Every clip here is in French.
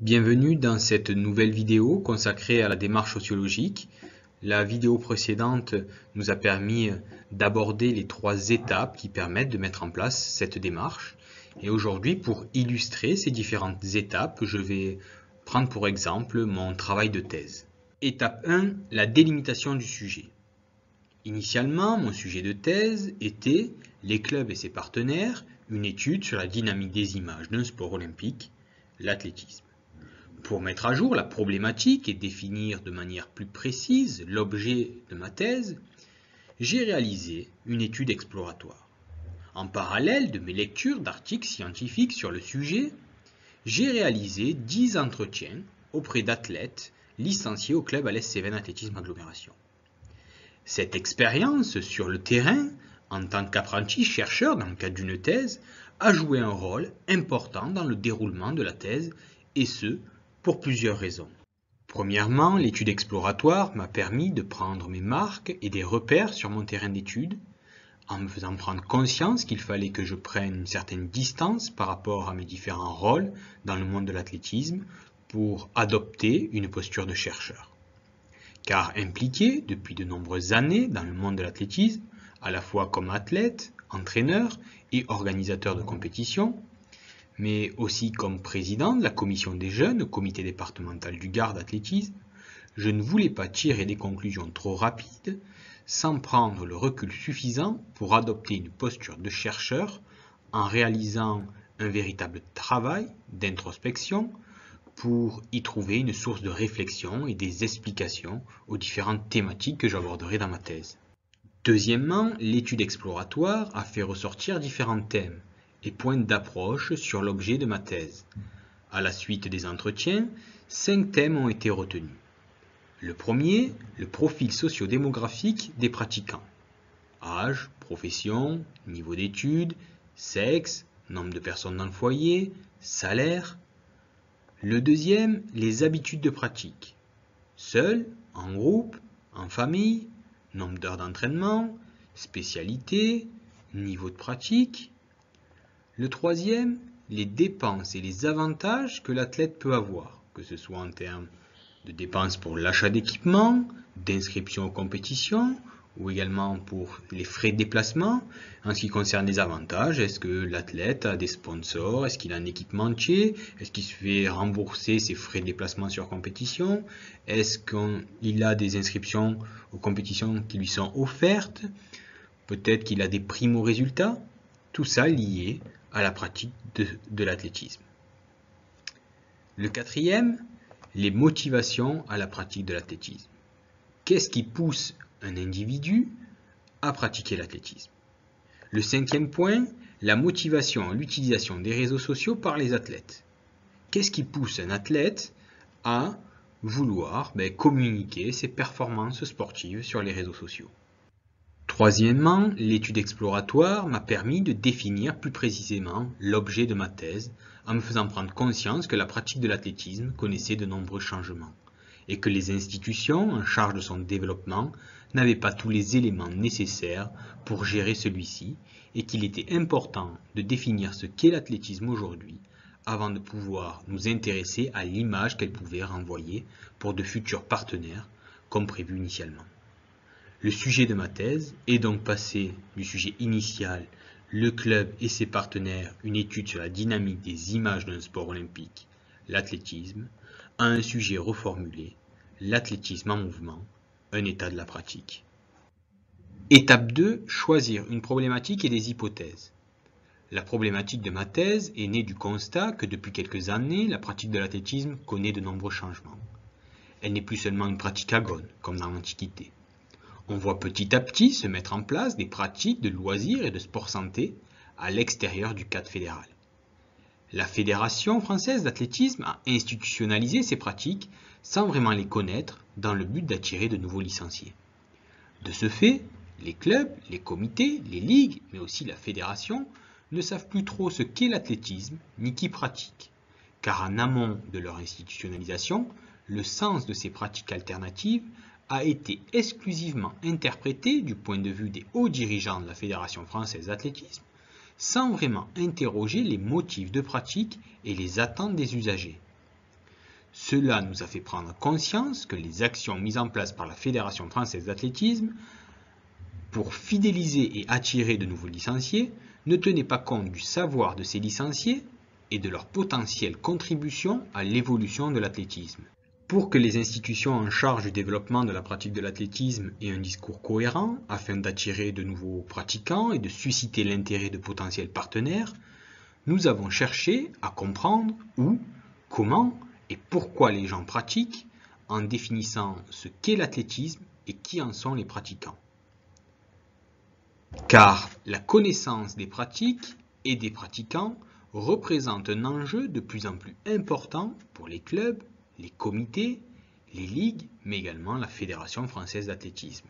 Bienvenue dans cette nouvelle vidéo consacrée à la démarche sociologique. La vidéo précédente nous a permis d'aborder les 3 étapes qui permettent de mettre en place cette démarche. Et aujourd'hui, pour illustrer ces différentes étapes, je vais prendre pour exemple mon travail de thèse. Étape 1, la délimitation du sujet. Initialement, mon sujet de thèse était les clubs et ses partenaires, une étude sur la dynamique des images d'un sport olympique, l'athlétisme. Pour mettre à jour la problématique et définir de manière plus précise l'objet de ma thèse, j'ai réalisé une étude exploratoire. En parallèle de mes lectures d'articles scientifiques sur le sujet, j'ai réalisé 10 entretiens auprès d'athlètes licenciés au club Alès Cévennes Athlétisme Agglomération. Cette expérience sur le terrain, en tant qu'apprenti chercheur dans le cadre d'une thèse, a joué un rôle important dans le déroulement de la thèse, et ce, pour plusieurs raisons. Premièrement, l'étude exploratoire m'a permis de prendre mes marques et des repères sur mon terrain d'étude, en me faisant prendre conscience qu'il fallait que je prenne une certaine distance par rapport à mes différents rôles dans le monde de l'athlétisme pour adopter une posture de chercheur. Car impliqué depuis de nombreuses années dans le monde de l'athlétisme, à la fois comme athlète, entraîneur et organisateur de compétition, mais aussi comme président de la commission des jeunes au comité départemental du Gard d'athlétisme, je ne voulais pas tirer des conclusions trop rapides sans prendre le recul suffisant pour adopter une posture de chercheur en réalisant un véritable travail d'introspection pour y trouver une source de réflexion et des explications aux différentes thématiques que j'aborderai dans ma thèse. Deuxièmement, l'étude exploratoire a fait ressortir différents thèmes et points d'approche sur l'objet de ma thèse. À la suite des entretiens, 5 thèmes ont été retenus. Le premier, le profil socio-démographique des pratiquants. Âge, profession, niveau d'études, sexe, nombre de personnes dans le foyer, salaire. Le deuxième, les habitudes de pratique. Seul, en groupe, en famille, nombre d'heures d'entraînement, spécialité, niveau de pratique. Le troisième, les dépenses et les avantages que l'athlète peut avoir, que ce soit en termes de dépenses pour l'achat d'équipement, d'inscription aux compétitions, ou également pour les frais de déplacement. En ce qui concerne les avantages, est-ce que l'athlète a des sponsors? Est-ce qu'il a un équipementier? Est-ce qu'il se fait rembourser ses frais de déplacement sur compétition? Est-ce qu'il a des inscriptions aux compétitions qui lui sont offertes? Peut-être qu'il a des primes aux résultats? Tout ça lié à la pratique de l'athlétisme. Le quatrième, les motivations à la pratique de l'athlétisme. Qu'est-ce qui pousse un individu à pratiquer l'athlétisme? Le cinquième point, la motivation à l'utilisation des réseaux sociaux par les athlètes. Qu'est-ce qui pousse un athlète à vouloir communiquer ses performances sportives sur les réseaux sociaux? Troisièmement, l'étude exploratoire m'a permis de définir plus précisément l'objet de ma thèse en me faisant prendre conscience que la pratique de l'athlétisme connaissait de nombreux changements et que les institutions en charge de son développement n'avaient pas tous les éléments nécessaires pour gérer celui-ci et qu'il était important de définir ce qu'est l'athlétisme aujourd'hui avant de pouvoir nous intéresser à l'image qu'elle pouvait renvoyer pour de futurs partenaires comme prévu initialement. Le sujet de ma thèse est donc passé du sujet initial, le club et ses partenaires, une étude sur la dynamique des images d'un sport olympique, l'athlétisme, à un sujet reformulé, l'athlétisme en mouvement, un état de la pratique. Étape 2, choisir une problématique et des hypothèses. La problématique de ma thèse est née du constat que depuis quelques années, la pratique de l'athlétisme connaît de nombreux changements. Elle n'est plus seulement une pratique agone, comme dans l'Antiquité. On voit petit à petit se mettre en place des pratiques de loisirs et de sport santé à l'extérieur du cadre fédéral. La Fédération française d'athlétisme a institutionnalisé ces pratiques sans vraiment les connaître dans le but d'attirer de nouveaux licenciés. De ce fait, les clubs, les comités, les ligues, mais aussi la fédération ne savent plus trop ce qu'est l'athlétisme ni qui pratique, car en amont de leur institutionnalisation, le sens de ces pratiques alternatives a été exclusivement interprété du point de vue des hauts dirigeants de la Fédération française d'athlétisme, sans vraiment interroger les motifs de pratique et les attentes des usagers. Cela nous a fait prendre conscience que les actions mises en place par la Fédération française d'athlétisme pour fidéliser et attirer de nouveaux licenciés ne tenaient pas compte du savoir de ces licenciés et de leur potentielle contribution à l'évolution de l'athlétisme. Pour que les institutions en charge du développement de la pratique de l'athlétisme aient un discours cohérent afin d'attirer de nouveaux pratiquants et de susciter l'intérêt de potentiels partenaires, nous avons cherché à comprendre où, comment et pourquoi les gens pratiquent en définissant ce qu'est l'athlétisme et qui en sont les pratiquants. Car la connaissance des pratiques et des pratiquants représente un enjeu de plus en plus important pour les clubs, les comités, les ligues, mais également la Fédération française d'athlétisme.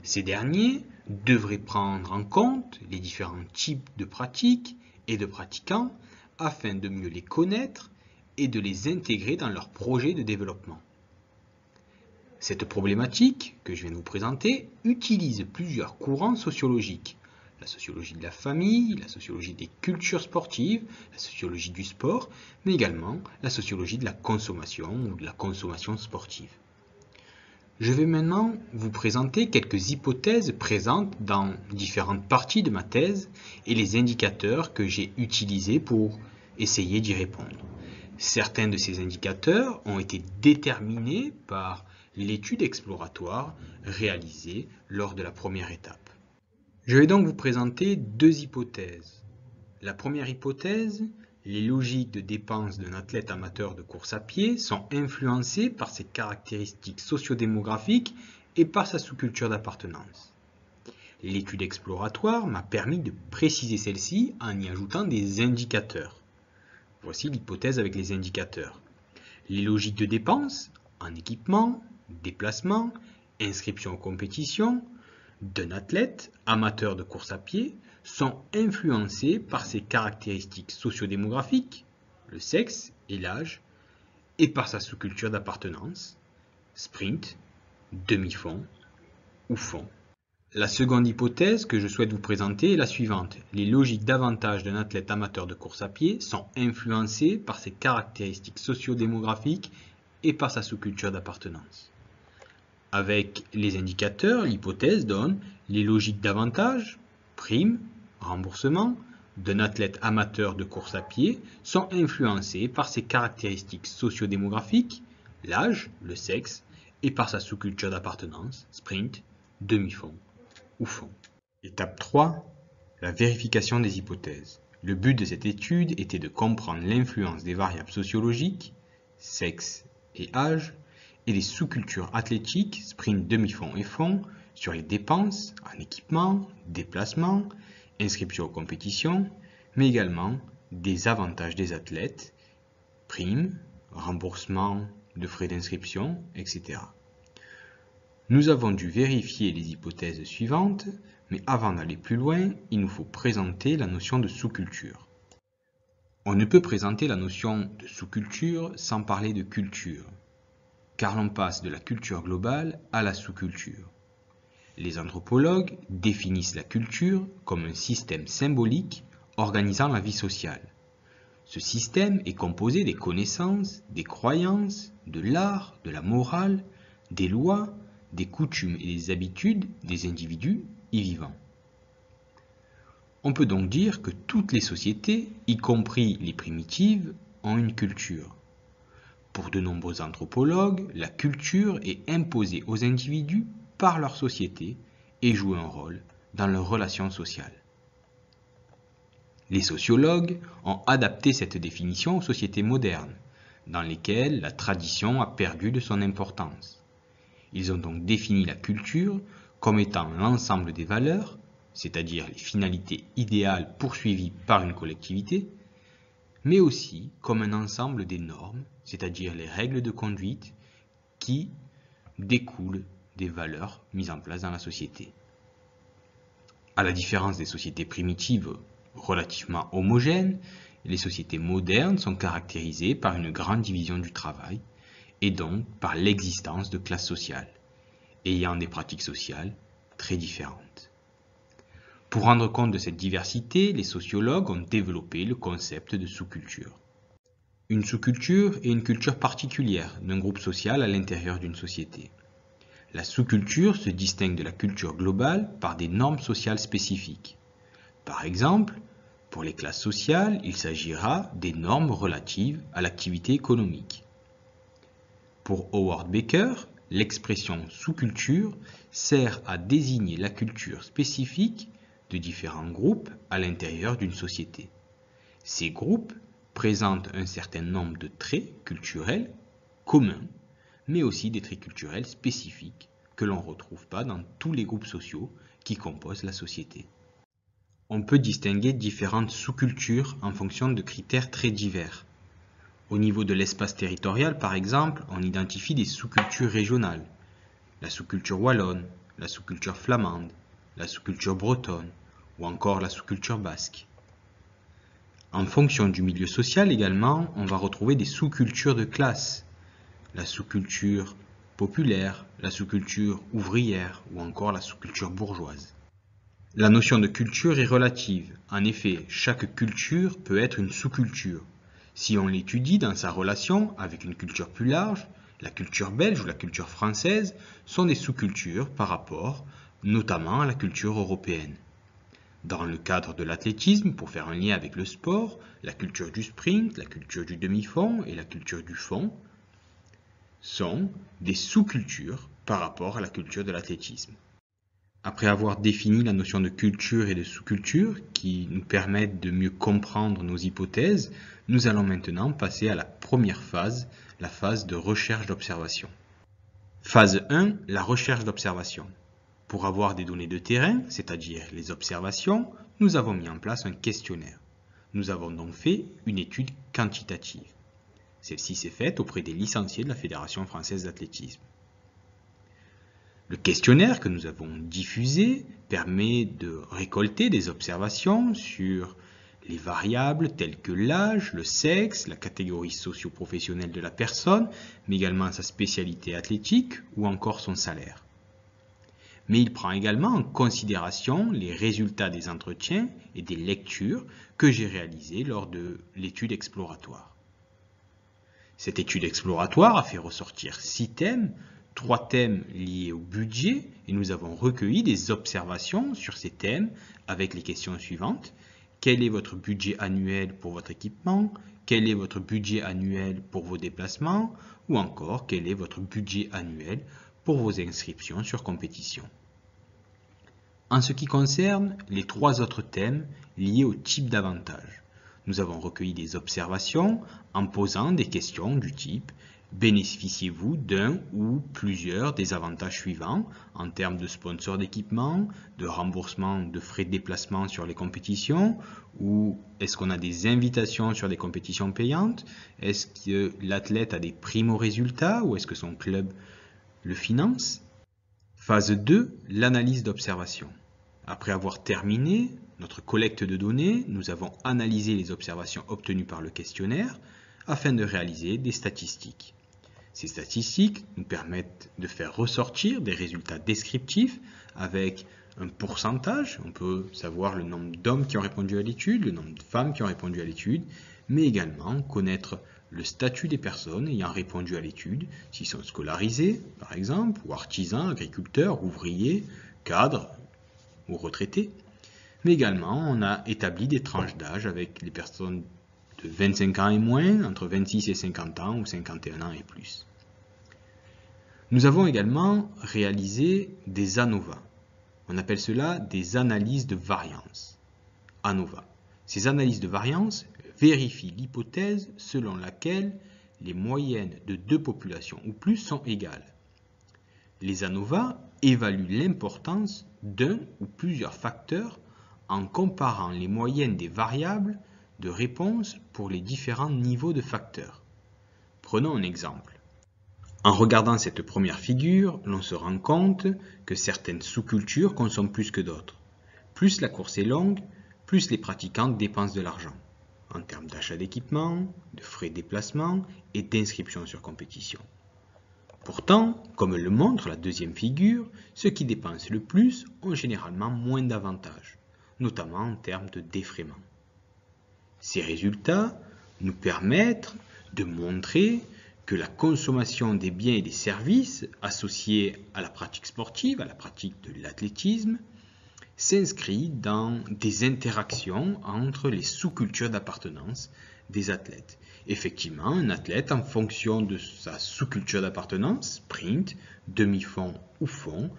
Ces derniers devraient prendre en compte les différents types de pratiques et de pratiquants afin de mieux les connaître et de les intégrer dans leurs projets de développement. Cette problématique que je viens de vous présenter utilise plusieurs courants sociologiques. La sociologie de la famille, la sociologie des cultures sportives, la sociologie du sport, mais également la sociologie de la consommation ou de la consommation sportive. Je vais maintenant vous présenter quelques hypothèses présentes dans différentes parties de ma thèse et les indicateurs que j'ai utilisés pour essayer d'y répondre. Certains de ces indicateurs ont été déterminés par l'étude exploratoire réalisée lors de la première étape. Je vais donc vous présenter deux hypothèses. La première hypothèse, les logiques de dépenses d'un athlète amateur de course à pied sont influencées par ses caractéristiques sociodémographiques et par sa sous-culture d'appartenance. L'étude exploratoire m'a permis de préciser celle-ci en y ajoutant des indicateurs. Voici l'hypothèse avec les indicateurs. Les logiques de dépenses en équipement, déplacement, inscription aux compétitions d'un athlète amateur de course à pied sont influencées par ses caractéristiques sociodémographiques, le sexe et l'âge, et par sa sous-culture d'appartenance, sprint, demi-fond ou fond. La seconde hypothèse que je souhaite vous présenter est la suivante. Les logiques d'avantage d'un athlète amateur de course à pied sont influencées par ses caractéristiques sociodémographiques et par sa sous-culture d'appartenance. Avec les indicateurs, l'hypothèse donne les logiques d'avantage, prime, remboursement, d'un athlète amateur de course à pied sont influencées par ses caractéristiques sociodémographiques, l'âge, le sexe, et par sa sous-culture d'appartenance, sprint, demi-fond ou fond. Étape 3. La vérification des hypothèses. Le but de cette étude était de comprendre l'influence des variables sociologiques, sexe et âge, et les sous-cultures athlétiques, sprint, demi-fond et fond, sur les dépenses en équipement, déplacement, inscription aux compétitions, mais également des avantages des athlètes, primes, remboursement de frais d'inscription, etc. Nous avons dû vérifier les hypothèses suivantes, mais avant d'aller plus loin, il nous faut présenter la notion de sous-culture. On ne peut présenter la notion de sous-culture sans parler de culture, car l'on passe de la culture globale à la sous-culture. Les anthropologues définissent la culture comme un système symbolique organisant la vie sociale. Ce système est composé des connaissances, des croyances, de l'art, de la morale, des lois, des coutumes et des habitudes des individus y vivant. On peut donc dire que toutes les sociétés, y compris les primitives, ont une culture. Pour de nombreux anthropologues, la culture est imposée aux individus par leur société et joue un rôle dans leurs relations sociales. Les sociologues ont adapté cette définition aux sociétés modernes, dans lesquelles la tradition a perdu de son importance. Ils ont donc défini la culture comme étant l'ensemble des valeurs, c'est-à-dire les finalités idéales poursuivies par une collectivité, mais aussi comme un ensemble des normes, c'est-à-dire les règles de conduite qui découlent des valeurs mises en place dans la société. À la différence des sociétés primitives relativement homogènes, les sociétés modernes sont caractérisées par une grande division du travail et donc par l'existence de classes sociales, ayant des pratiques sociales très différentes. Pour rendre compte de cette diversité, les sociologues ont développé le concept de sous-culture. Une sous-culture est une culture particulière d'un groupe social à l'intérieur d'une société. La sous-culture se distingue de la culture globale par des normes sociales spécifiques. Par exemple, pour les classes sociales, il s'agira des normes relatives à l'activité économique. Pour Howard Baker, l'expression sous-culture sert à désigner la culture spécifique de différents groupes à l'intérieur d'une société. Ces groupes présentent un certain nombre de traits culturels communs, mais aussi des traits culturels spécifiques que l'on ne retrouve pas dans tous les groupes sociaux qui composent la société. On peut distinguer différentes sous-cultures en fonction de critères très divers. Au niveau de l'espace territorial, par exemple, on identifie des sous-cultures régionales. La sous-culture wallonne, la sous-culture flamande, la sous-culture bretonne ou encore la sous-culture basque. En fonction du milieu social également, on va retrouver des sous-cultures de classe. La sous-culture populaire, la sous-culture ouvrière ou encore la sous-culture bourgeoise. La notion de culture est relative. En effet, chaque culture peut être une sous-culture. Si on l'étudie dans sa relation avec une culture plus large, la culture belge ou la culture française sont des sous-cultures par rapport notamment à la culture européenne. Dans le cadre de l'athlétisme, pour faire un lien avec le sport, la culture du sprint, la culture du demi-fond et la culture du fond sont des sous-cultures par rapport à la culture de l'athlétisme. Après avoir défini la notion de culture et de sous-culture qui nous permettent de mieux comprendre nos hypothèses, nous allons maintenant passer à la première phase, la phase de recherche d'observation. Phase 1, la recherche d'observation. Pour avoir des données de terrain, c'est-à-dire les observations, nous avons mis en place un questionnaire. Nous avons donc fait une étude quantitative. Celle-ci s'est faite auprès des licenciés de la Fédération française d'athlétisme. Le questionnaire que nous avons diffusé permet de récolter des observations sur les variables telles que l'âge, le sexe, la catégorie socio-professionnelle de la personne, mais également sa spécialité athlétique ou encore son salaire. Mais il prend également en considération les résultats des entretiens et des lectures que j'ai réalisées lors de l'étude exploratoire. Cette étude exploratoire a fait ressortir 6 thèmes, 3 thèmes liés au budget, et nous avons recueilli des observations sur ces thèmes avec les questions suivantes. Quel est votre budget annuel pour votre équipement? Quel est votre budget annuel pour vos déplacements? Ou encore, quel est votre budget annuel pour vos inscriptions sur compétition? En ce qui concerne les 3 autres thèmes liés au type d'avantage, nous avons recueilli des observations en posant des questions du type « Bénéficiez-vous d'un ou plusieurs des avantages suivants en termes de sponsors d'équipement, de remboursement de frais de déplacement sur les compétitions ou est-ce qu'on a des invitations sur des compétitions payantes? Est-ce que l'athlète a des primo-résultats ou est-ce que son club le finance ?» Phase 2, l'analyse d'observation. Après avoir terminé notre collecte de données, nous avons analysé les observations obtenues par le questionnaire afin de réaliser des statistiques. Ces statistiques nous permettent de faire ressortir des résultats descriptifs avec un pourcentage. On peut savoir le nombre d'hommes qui ont répondu à l'étude, le nombre de femmes qui ont répondu à l'étude, mais également connaître le statut des personnes ayant répondu à l'étude, s'ils sont scolarisés, par exemple, ou artisans, agriculteurs, ouvriers, cadres ou retraités. Mais également, on a établi des tranches d'âge avec les personnes de 25 ans et moins, entre 26 et 50 ans ou 51 ans et plus. Nous avons également réalisé des ANOVA. On appelle cela des analyses de variance. ANOVA. Ces analyses de variance vérifient l'hypothèse selon laquelle les moyennes de 2 populations ou plus sont égales. Les ANOVA évaluent l'importance d'un ou plusieurs facteurs en comparant les moyennes des variables de réponse pour les différents niveaux de facteurs. Prenons un exemple. En regardant cette première figure, l'on se rend compte que certaines sous-cultures consomment plus que d'autres. Plus la course est longue, plus les pratiquants dépensent de l'argent, en termes d'achat d'équipement, de frais de déplacement et d'inscription sur compétition. Pourtant, comme le montre la deuxième figure, ceux qui dépensent le plus ont généralement moins d'avantages, notamment en termes de défraiement. Ces résultats nous permettent de montrer que la consommation des biens et des services associés à la pratique sportive, à la pratique de l'athlétisme, s'inscrit dans des interactions entre les sous-cultures d'appartenance des athlètes. Effectivement, un athlète, en fonction de sa sous-culture d'appartenance, sprint, demi-fond ou fond,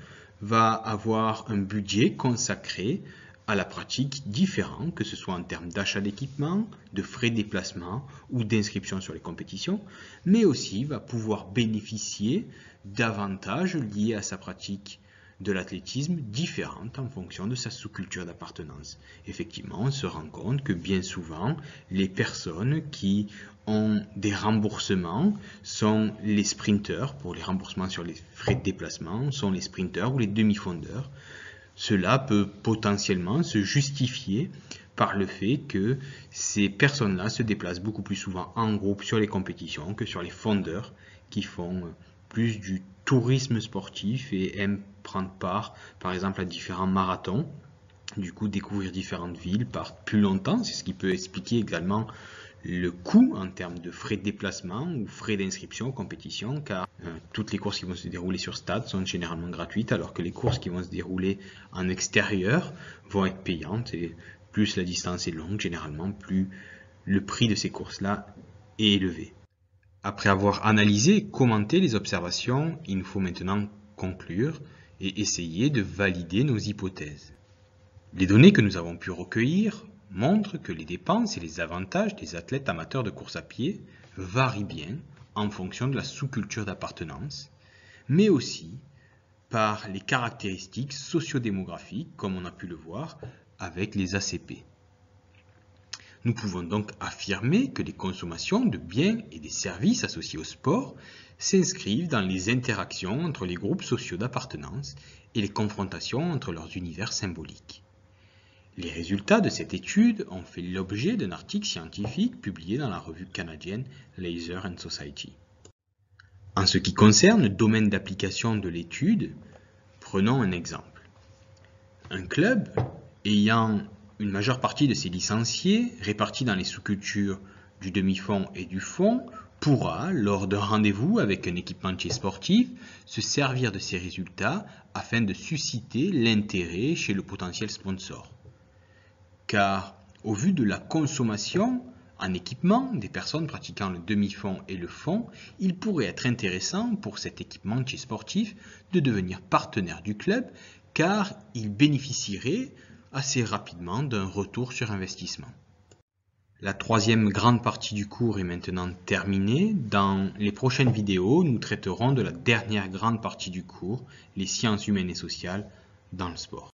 va avoir un budget consacré à la pratique différent, que ce soit en termes d'achat d'équipement, de frais de déplacement ou d'inscription sur les compétitions, mais aussi va pouvoir bénéficier d'avantages liés à sa pratique de l'athlétisme différentes en fonction de sa sous-culture d'appartenance. Effectivement, on se rend compte que bien souvent, les personnes qui ont des remboursements sont les sprinteurs, pour les remboursements sur les frais de déplacement, sont les sprinteurs ou les demi-fondeurs. Cela peut potentiellement se justifier par le fait que ces personnes-là se déplacent beaucoup plus souvent en groupe sur les compétitions que sur les fondeurs qui font plus du tourisme sportif et aiment prendre part, par exemple, à différents marathons, du coup découvrir différentes villes par plus longtemps. C'est ce qui peut expliquer également le coût en termes de frais de déplacement ou frais d'inscription aux compétitions, car toutes les courses qui vont se dérouler sur stade sont généralement gratuites, alors que les courses qui vont se dérouler en extérieur vont être payantes, et plus la distance est longue, généralement, plus le prix de ces courses-là est élevé. Après avoir analysé et commenté les observations, il nous faut maintenant conclure et essayer de valider nos hypothèses. Les données que nous avons pu recueillir montrent que les dépenses et les avantages des athlètes amateurs de course à pied varient bien en fonction de la sous-culture d'appartenance, mais aussi par les caractéristiques sociodémographiques, comme on a pu le voir avec les ACP. Nous pouvons donc affirmer que les consommations de biens et des services associés au sport s'inscrivent dans les interactions entre les groupes sociaux d'appartenance et les confrontations entre leurs univers symboliques. Les résultats de cette étude ont fait l'objet d'un article scientifique publié dans la revue canadienne Leisure and Society. En ce qui concerne le domaine d'application de l'étude, prenons un exemple. Un club ayant une majeure partie de ses licenciés répartis dans les sous-cultures du demi-fond et du fond pourra, lors d'un rendez-vous avec un équipementier sportif, se servir de ces résultats afin de susciter l'intérêt chez le potentiel sponsor. Car, au vu de la consommation en équipement des personnes pratiquant le demi-fond et le fond, il pourrait être intéressant pour cet équipementier sportif de devenir partenaire du club, car il bénéficierait assez rapidement d'un retour sur investissement. La troisième grande partie du cours est maintenant terminée. Dans les prochaines vidéos, nous traiterons de la dernière grande partie du cours, les sciences humaines et sociales dans le sport.